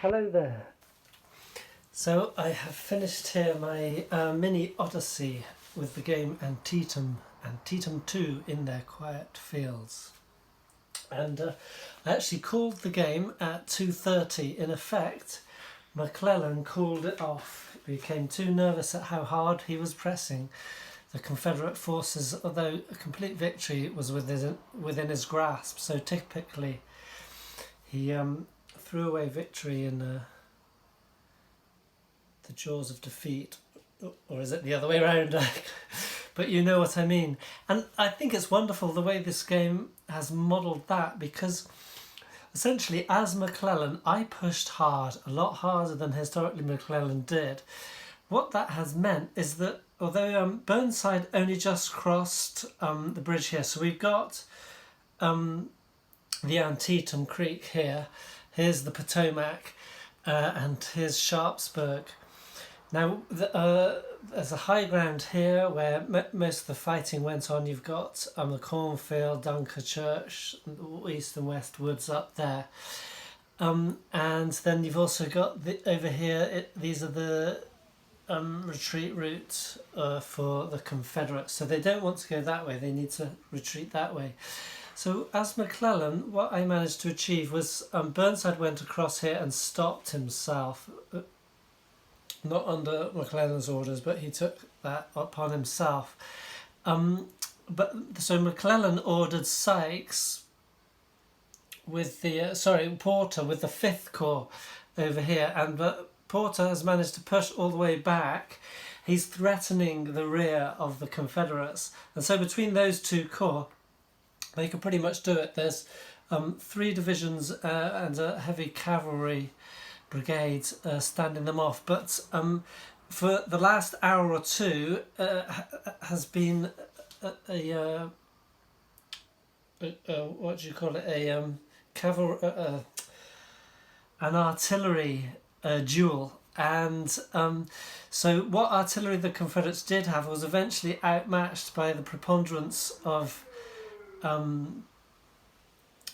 Hello there. So I have finished here my mini-odyssey with the game Antietam 2 in their quiet fields. And I actually called the game at 2:30. In effect, McClellan called it off. He became too nervous at how hard he was pressing the Confederate forces, although a complete victory was within his grasp. So typically, he threw away victory in the jaws of defeat, or is it the other way around? But you know what I mean. And I think it's wonderful the way this game has modelled that, because essentially as McClellan I pushed hard, a lot harder than historically McClellan did. What that has meant is that although Burnside only just crossed the bridge here, so we've got the Antietam Creek here, here's the Potomac, and here's Sharpsburg. Now, there's a high ground here where most of the fighting went on. You've got the cornfield, Dunker Church, east and west woods up there. And then you've also got over here, these are the retreat routes for the Confederates. So they don't want to go that way, they need to retreat that way. So as McClellan, what I managed to achieve was Burnside went across here and stopped himself. Not under McClellan's orders, but he took that upon himself. So McClellan ordered Sykes with Porter with the 5th Corps over here, and Porter has managed to push all the way back. He's threatening the rear of the Confederates, and so between those two corps, they can pretty much do it. There's 3 divisions and a heavy cavalry brigade standing them off, but for the last hour or two has been a what do you call it, an artillery duel. And so what artillery the Confederates did have was eventually outmatched by the preponderance of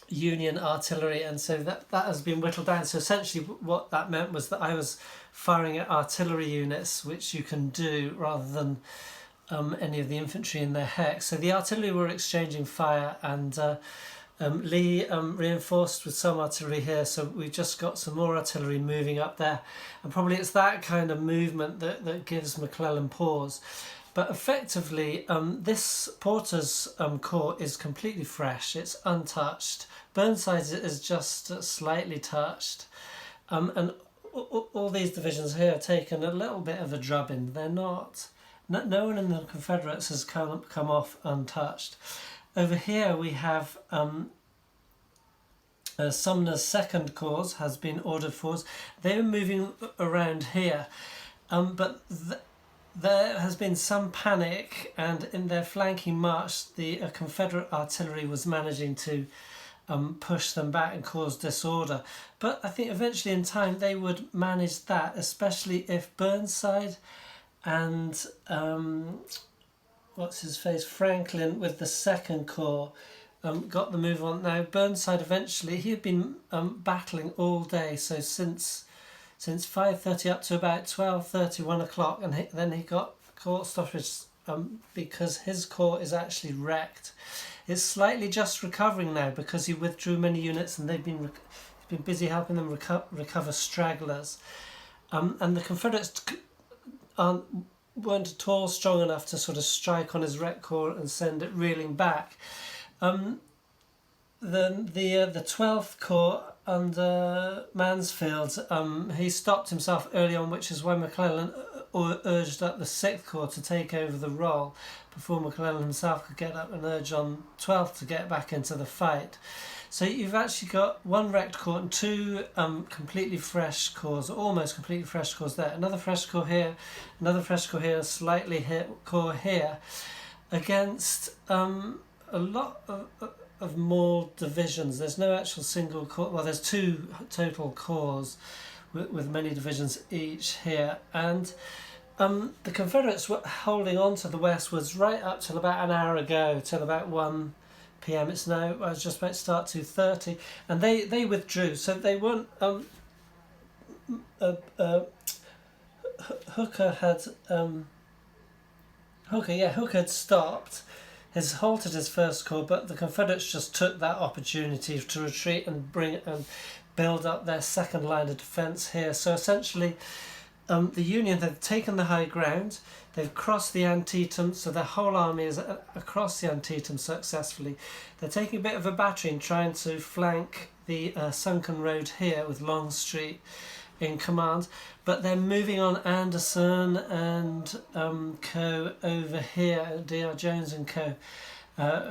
Union artillery, and so that has been whittled down. So essentially what that meant was that I was firing at artillery units, which you can do rather than any of the infantry in their hex. So the artillery were exchanging fire, and Lee reinforced with some artillery here, so we've just got some more artillery moving up there, and probably it's that kind of movement that gives McClellan pause. But effectively, this Porter's corps is completely fresh, it's untouched. Burnside's is just slightly touched. And all these divisions here have taken a little bit of a drubbing. They're not... No one in the Confederates has come off untouched. Over here we have Sumner's 2nd Corps has been ordered forwards. They were moving around here, but there has been some panic, and in their flanking march the Confederate artillery was managing to push them back and cause disorder. But I think eventually in time they would manage that, especially if Burnside and Franklin with the 2nd Corps got the move on. Now Burnside eventually, he had been battling all day, so since 5:30 up to about 12:30, 1 o'clock, and then he got court stoppage because his corps is actually wrecked. It's slightly just recovering now because he withdrew many units, and he's been busy helping them recover stragglers. And the Confederates weren't at all strong enough to sort of strike on his wrecked corps and send it reeling back. The 12th Corps under Mansfield, he stopped himself early on, which is why McClellan urged up the 6th Corps to take over the role before McClellan himself could get up and urge on 12th to get back into the fight. So you've actually got 1 wrecked corps and 2 completely fresh corps, almost completely fresh corps there. Another fresh corps here, another fresh corps here, a slightly hit corps here, against a lot of more divisions. There's no actual single corps, well there's 2 total corps with many divisions each here, and the Confederates were holding on to the westwards right up till about an hour ago, till about 1 p.m. It's now, I was just about to start 2:30, and they withdrew, so they weren't Hooker had stopped. He's halted his first corps, but the Confederates just took that opportunity to retreat and build up their second line of defence here. So essentially, the Union have taken the high ground. They've crossed the Antietam, so their whole army is across the Antietam successfully. They're taking a bit of a battering, trying to flank the sunken road here with Longstreet in command, but they're moving on Anderson and co over here, D.R. Jones and co,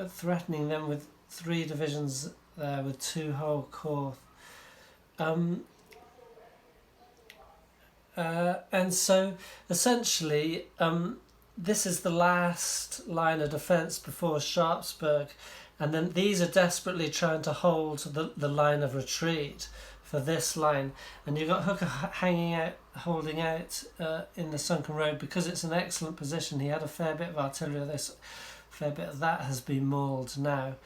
threatening them with 3 divisions there with 2 whole corps. And so essentially this is the last line of defence before Sharpsburg, and then these are desperately trying to hold the line of retreat for this line, and you've got Hooker holding out in the sunken road because it's an excellent position. He had a fair bit of artillery. This fair bit of that has been mauled now,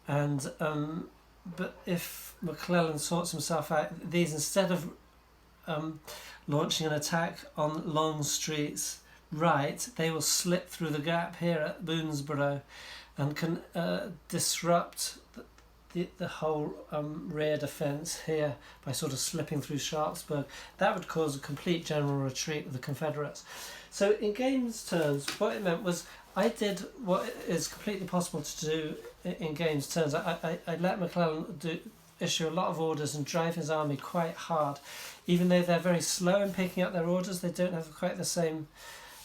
and but if McClellan sorts himself out, these, instead of launching an attack on Longstreet's right, they will slip through the gap here at Boonesborough and can disrupt the whole rear defence here by sort of slipping through Sharpsburg. That would cause a complete general retreat of the Confederates. So in game's terms, what it meant was I did what is completely possible to do in game's terms. I let McClellan issue a lot of orders and drive his army quite hard. Even though they're very slow in picking up their orders, they don't have quite the same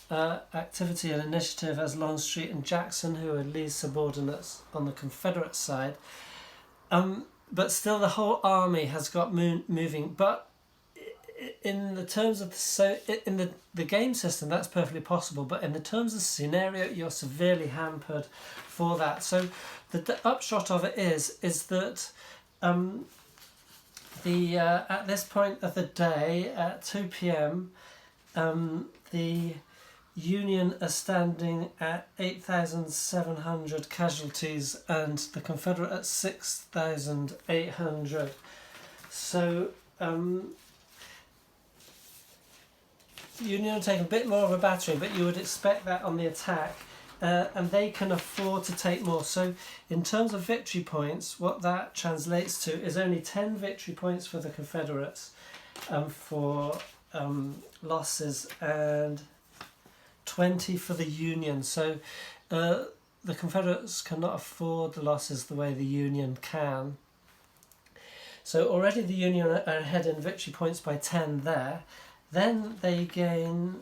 activity and initiative as Longstreet and Jackson, who are Lee's subordinates on the Confederate side. But still, the whole army has got moving. But in the terms of in the game system, that's perfectly possible. But in the terms of the scenario, you're severely hampered for that. So the upshot of it is that at this point of the day, at 2 p.m, the Union are standing at 8,700 casualties and the Confederate at 6,800. So Union are taking a bit more of a battering, but you would expect that on the attack. And they can afford to take more. So in terms of victory points, what that translates to is only 10 victory points for the Confederates for losses, and 20 for the Union. So the Confederates cannot afford the losses the way the Union can. So already the Union are ahead in victory points by 10 there. Then they gain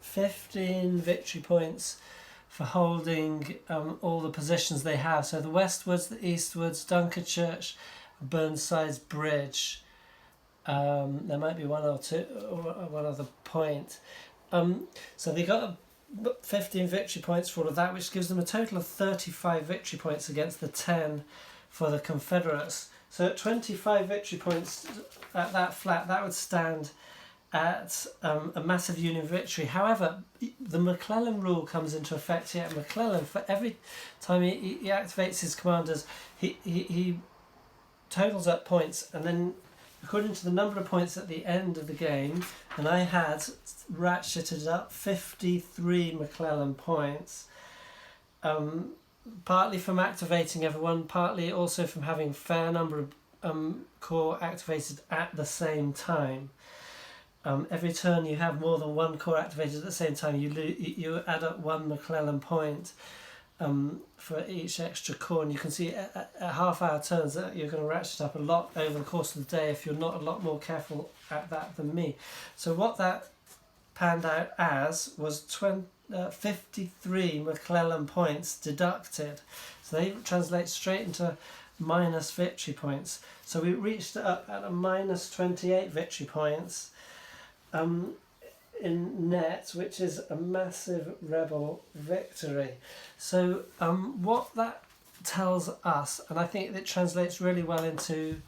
15 victory points for holding all the positions they have. So the westwards, the eastwards, Dunkerchurch, Burnside's Bridge. There might be one or two, or one other point. So they got 15 victory points for all of that, which gives them a total of 35 victory points against the 10 for the Confederates. So at 25 victory points at that flat, that would stand at a massive Union victory. However, the McClellan rule comes into effect here. McClellan, for every time he activates his commanders, he totals up points, and then according to the number of points at the end of the game, and I had ratcheted up 53 McClellan points, partly from activating everyone, partly also from having a fair number of corps activated at the same time. Every turn you have more than one corps activated at the same time, you add up 1 McClellan point for each extra corps, and you can see at half-hour turns that you're going to ratchet up a lot over the course of the day if you're not a lot more careful at that than me. So what that panned out as was 53 McClellan points deducted. So they translate straight into minus victory points. So we reached up at a minus 28 victory points in net, which is a massive rebel victory. So what that tells us, and I think it translates really well into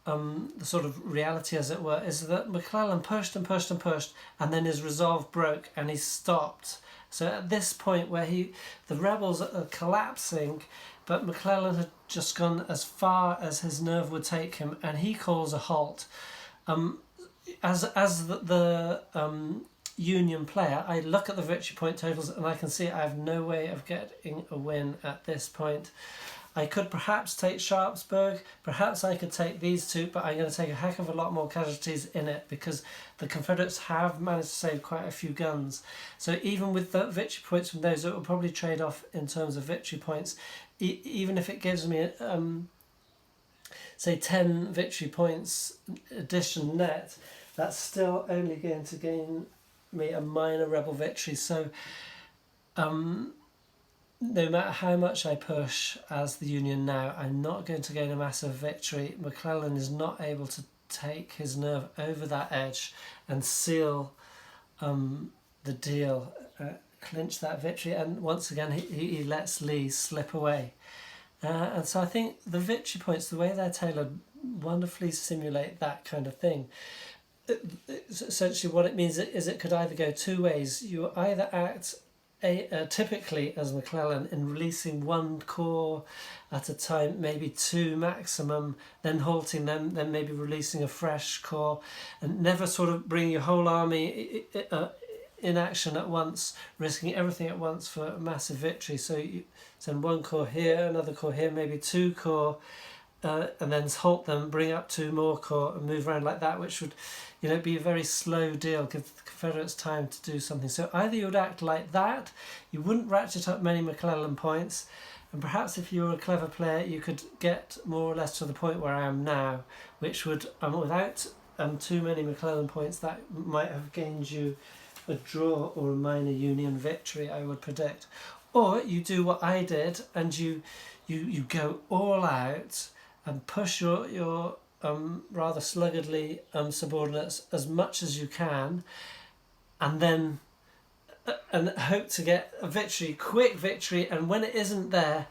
the sort of reality, as it were, is that McClellan pushed and pushed and pushed, and then his resolve broke and he stopped. So at this point where the rebels are collapsing, but McClellan had just gone as far as his nerve would take him, and he calls a halt. As the Union player, I look at the victory point totals and I can see I have no way of getting a win at this point. I could perhaps take Sharpsburg, perhaps I could take these two, but I'm going to take a heck of a lot more casualties in it because the Confederates have managed to save quite a few guns. So even with the victory points from those, it will probably trade off in terms of victory points. Even if it gives me, say, 10 victory points addition net, that's still only going to gain me a minor rebel victory. So no matter how much I push as the Union now, I'm not going to gain a massive victory. McClellan is not able to take his nerve over that edge and seal the deal, clinch that victory, and once again he lets Lee slip away. And so I think the victory points, the way they're tailored, wonderfully simulate that kind of thing. Essentially what it means is it could either go two ways. You either act typically as McClellan in releasing one corps at a time, maybe two maximum, then halting them, then maybe releasing a fresh corps, and never sort of bring your whole army in action at once, risking everything at once for a massive victory. So you send one corps here, another corps here, maybe two corps, and then halt them, bring up two more corps and move around like that, which would, be a very slow deal, give the Confederates time to do something. So either you would act like that, you wouldn't ratchet up many McClellan points, and perhaps if you were a clever player you could get more or less to the point where I am now, which would, without too many McClellan points, that might have gained you a draw or a minor Union victory, I would predict. Or you do what I did and you go all out and push your rather sluggardly subordinates as much as you can, and then and hope to get a victory, quick victory, and when it isn't there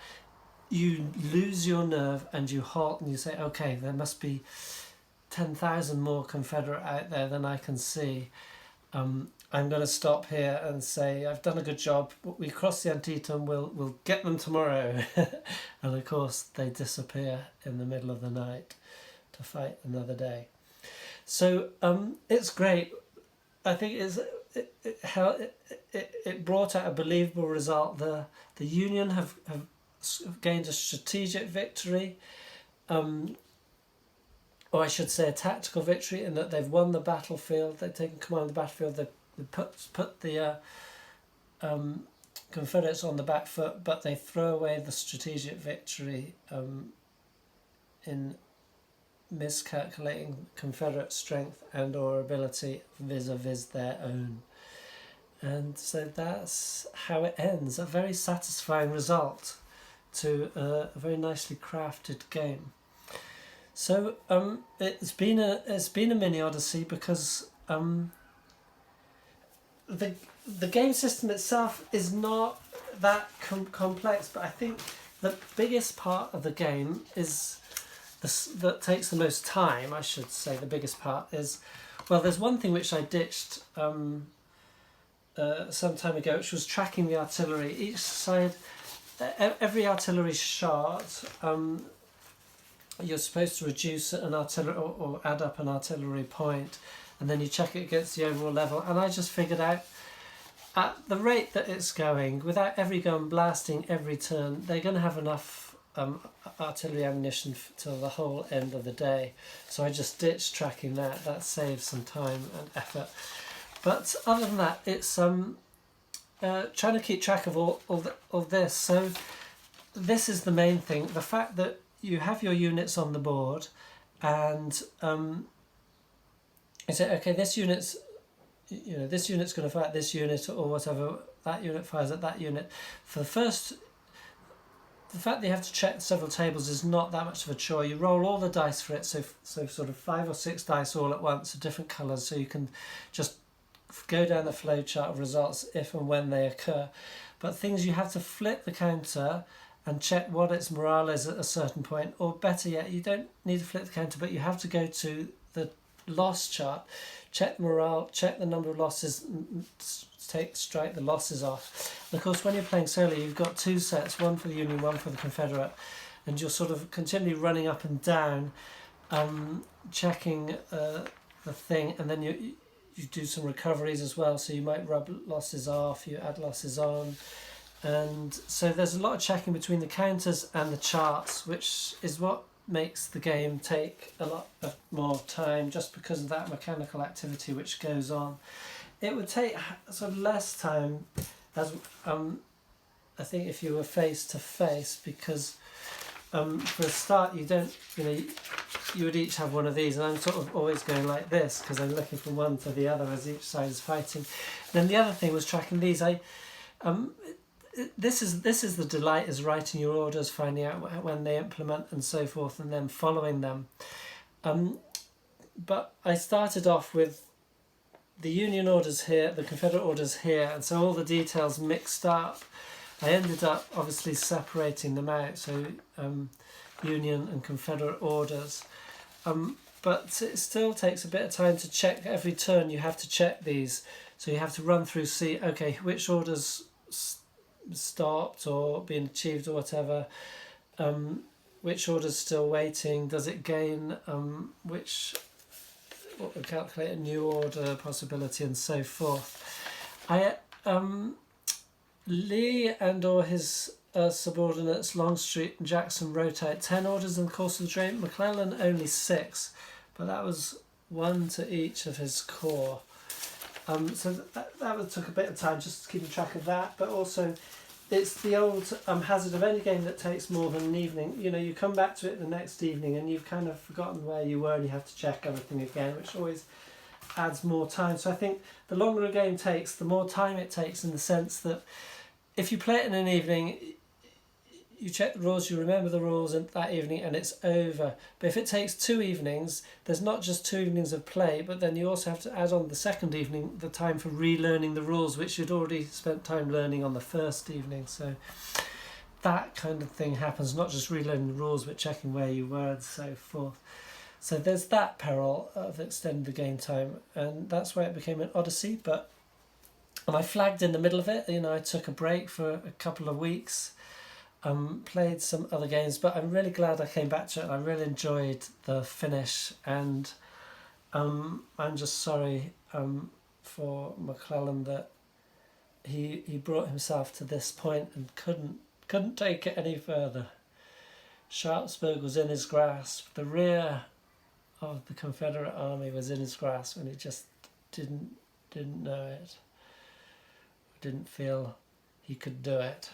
you lose your nerve and you halt and you say, okay, there must be 10,000 more Confederate out there than I can see. I'm going to stop here and say I've done a good job. We crossed the Antietam, we'll get them tomorrow. And of course they disappear in the middle of the night to fight another day. So it's great. I think it brought out a believable result. The Union have gained a strategic victory, or I should say a tactical victory, in that they've won the battlefield, they've taken command of the battlefield, they've put the Confederates on the back foot, but they throw away the strategic victory in miscalculating Confederate strength and or ability vis-a-vis their own. And so that's how it ends. A very satisfying result to a very nicely crafted game. So it's been a mini-odyssey because the game system itself is not that complex, but I think the biggest part of the game is that takes the most time. I should say the biggest part is, well, there's one thing which I ditched some time ago, which was tracking the artillery. Each side, every artillery shot, you're supposed to reduce an artillery or add up an artillery point, and then you check it against the overall level. And I just figured out, at the rate that it's going, without every gun blasting every turn, they're going to have enough artillery ammunition till the whole end of the day. So I just ditched tracking that. That saves some time and effort. But other than that, it's trying to keep track of all this. So this is the main thing: the fact that you have your units on the board, and you say, okay, this unit's going to fight this unit or whatever. That unit fires at that unit. For the fact that you have to check several tables is not that much of a chore. You roll all the dice for it, so sort of 5 or 6 dice all at once of different colours, so you can just go down the flow chart of results if and when they occur. But things you have to flip the counter and check what its morale is at a certain point, or better yet, you don't need to flip the counter, but you have to go to the loss chart, check morale, check the number of losses, strike the losses off. And of course, when you're playing solo, you've got 2 sets, one for the Union, one for the Confederate, and you're sort of continually running up and down, checking the thing, and then you do some recoveries as well. So you might rub losses off, you add losses on, and so there's a lot of checking between the counters and the charts, which is what makes the game take a lot of more time, just because of that mechanical activity which goes on. It would take sort of less time, as I think, if you were face to face, because for a start you don't, you would each have one of these, and I'm sort of always going like this because I'm looking from one to the other as each side is fighting. Then the other thing was tracking these. This is the delight, is writing your orders, finding out when they implement and so forth, and then following them. But I started off with the Union orders here, the Confederate orders here, and so all the details mixed up. I ended up obviously separating them out, so Union and Confederate orders. But it still takes a bit of time to check. Every turn you have to check these, so you have to run through, see, okay, which orders stopped or being achieved or whatever, which order's still waiting, does it gain, what we calculate a new order possibility, and so forth. Lee and or his subordinates Longstreet and Jackson wrote out 10 orders in the course of the day. McClellan only 6, but that was 1 to each of his corps. So that took a bit of time just keeping track of that, but also it's the old hazard of any game that takes more than an evening. You come back to it the next evening and you've kind of forgotten where you were, and you have to check everything again, which always adds more time. So I think the longer a game takes, the more time it takes, in the sense that if you play it in an evening, you check the rules, you remember the rules that evening, and it's over. But if it takes 2 evenings, there's not just 2 evenings of play, but then you also have to add on the second evening the time for relearning the rules, which you'd already spent time learning on the first evening. So that kind of thing happens, not just relearning the rules, but checking where you were and so forth. So there's that peril of extending the game time, and that's why it became an Odyssey. And I flagged in the middle of it. I took a break for a couple of weeks, played some other games, but I'm really glad I came back to it. I really enjoyed the finish, and I'm just sorry for McClellan that he brought himself to this point and couldn't take it any further. Sharpsburg was in his grasp. The rear of the Confederate army was in his grasp, and he just didn't know it. Didn't feel he could do it.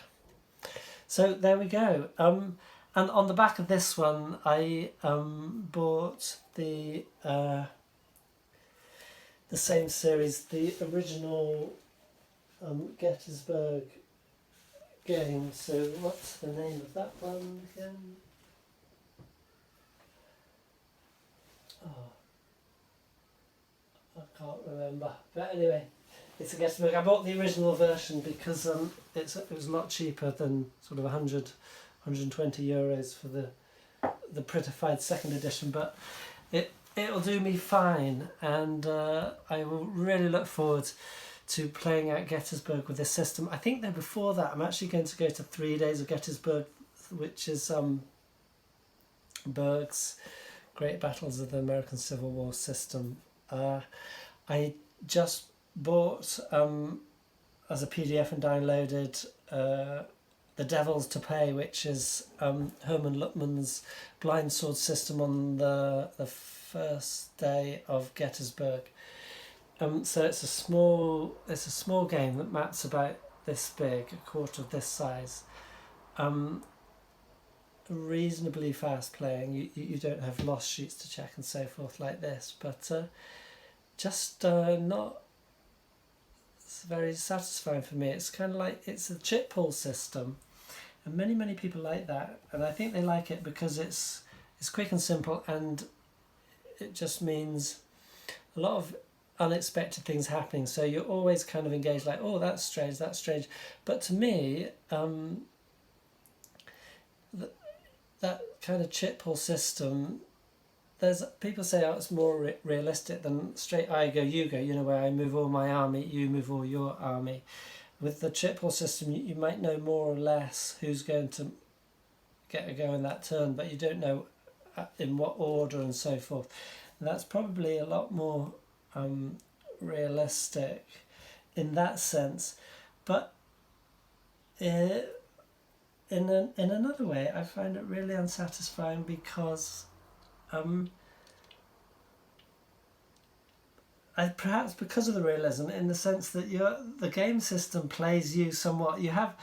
So there we go. And on the back of this one, I bought the same series, the original Gettysburg game. So what's the name of that one again? Oh, I can't remember. But anyway, it's a Gettysburg. I bought the original version because it was a lot cheaper than sort of 120 euros for the prettified second edition, but it'll do me fine, and I will really look forward to playing out Gettysburg with this system. I think that before that I'm actually going to go to 3 days of Gettysburg, which is Berg's Great Battles of the American Civil War system. I just bought as a PDF and downloaded The Devils to Pay, which is Herman Luttmann's blind sword system on the first day of Gettysburg. So it's a small game that maps about this big, a quarter of this size. Reasonably fast playing. You don't have loss sheets to check and so forth like this, but just not very satisfying for me. It's kind of like, it's a chip pull system, and many people like that, and I think they like it because it's quick and simple, and it just means a lot of unexpected things happening, so you're always kind of engaged, like, oh, that's strange. But to me, that kind of chip pull system, there's people say, oh, it's more realistic than straight I go, you go, where I move all my army, you move all your army. With the chip pull system, you might know more or less who's going to get a go in that turn, but you don't know in what order and so forth. And that's probably a lot more realistic in that sense. But in another way, I find it really unsatisfying because perhaps because of the realism, in the sense that the game system plays you somewhat. You have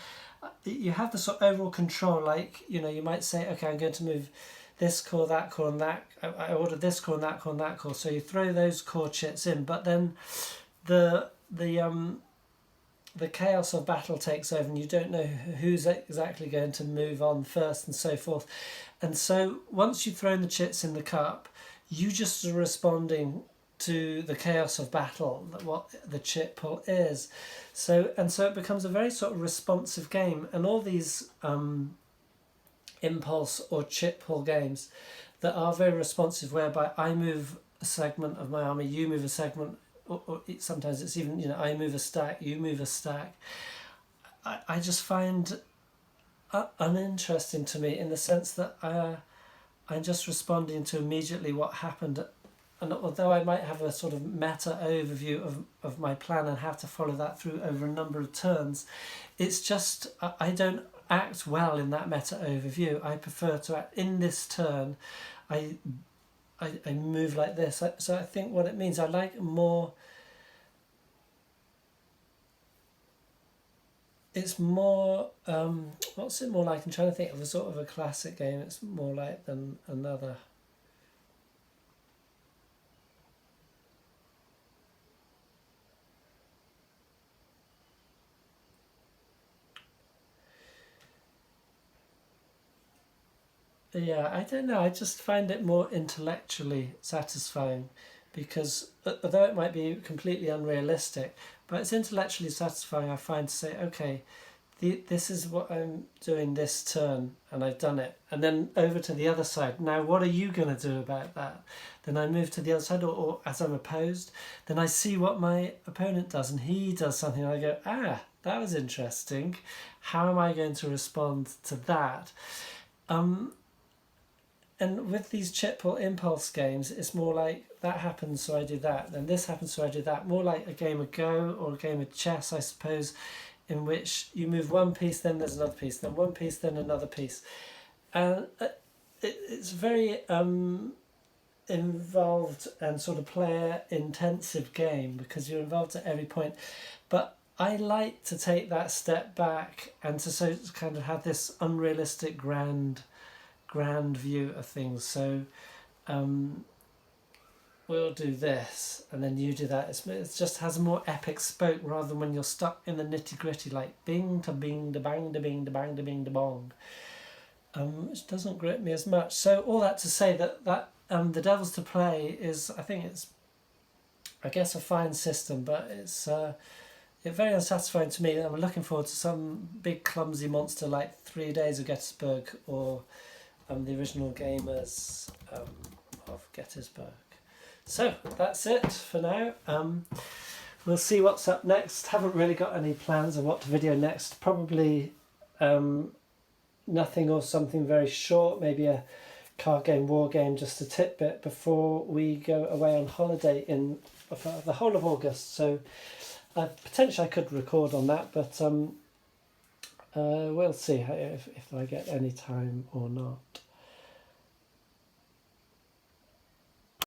the sort of overall control. Like, you might say, okay, I'm going to move this core, that core, and that. I ordered this core and that core and that core. So you throw those core chits in, but then the chaos of battle takes over, and you don't know who's exactly going to move on first, and so forth. And so once you've thrown the chits in the cup, you just are responding to the chaos of battle, what the chit pull is. So it becomes a very sort of responsive game, and all these impulse or chit pull games that are very responsive, whereby I move a segment of my army, you move a segment, or sometimes it's even, I move a stack, you move a stack. I just find uninteresting to me, in the sense that I'm just responding to immediately what happened. And although I might have a sort of meta overview of my plan and have to follow that through over a number of turns, it's just, I don't act well in that meta overview. I prefer to act in this turn. I move like this. So I think what it means, I like more, it's more, what's it more like? I'm trying to think of a sort of a classic game it's more like than another. Yeah, I don't know. I just find it more intellectually satisfying, because although it might be completely unrealistic, but it's intellectually satisfying, I find, to say, okay, this is what I'm doing this turn, and I've done it. And then over to the other side. Now, what are you going to do about that? Then I move to the other side, or as I'm opposed, then I see what my opponent does, and he does something, and I go, that was interesting. How am I going to respond to that? And with these chit pull impulse games, it's more like, that happens, so I do that. Then this happens, so I do that. More like a game of Go or a game of chess, I suppose, in which you move one piece, then there's another piece, then one piece, then another piece. And it's very involved and sort of player intensive game, because you're involved at every point. But I like to take that step back and to kind of have this unrealistic grand view of things. So we'll do this and then you do that. It just has a more epic spoke, rather than when you're stuck in the nitty gritty, like bing to bing da bang da bing da bang da bing da bong, which doesn't grip me as much. So all that to say that the Devils to Play is, I think it's, I guess, a fine system, but it's very unsatisfying to me. I'm looking forward to some big clumsy monster like 3 Days of Gettysburg, or the original gamers of Gettysburg. So that's it for now. We'll see what's up next. Haven't really got any plans of what to video next. Probably nothing, or something very short, maybe a card game, war game, just a tidbit before we go away on holiday for the whole of August. So potentially I could record on that, but we'll see if I get any time or not.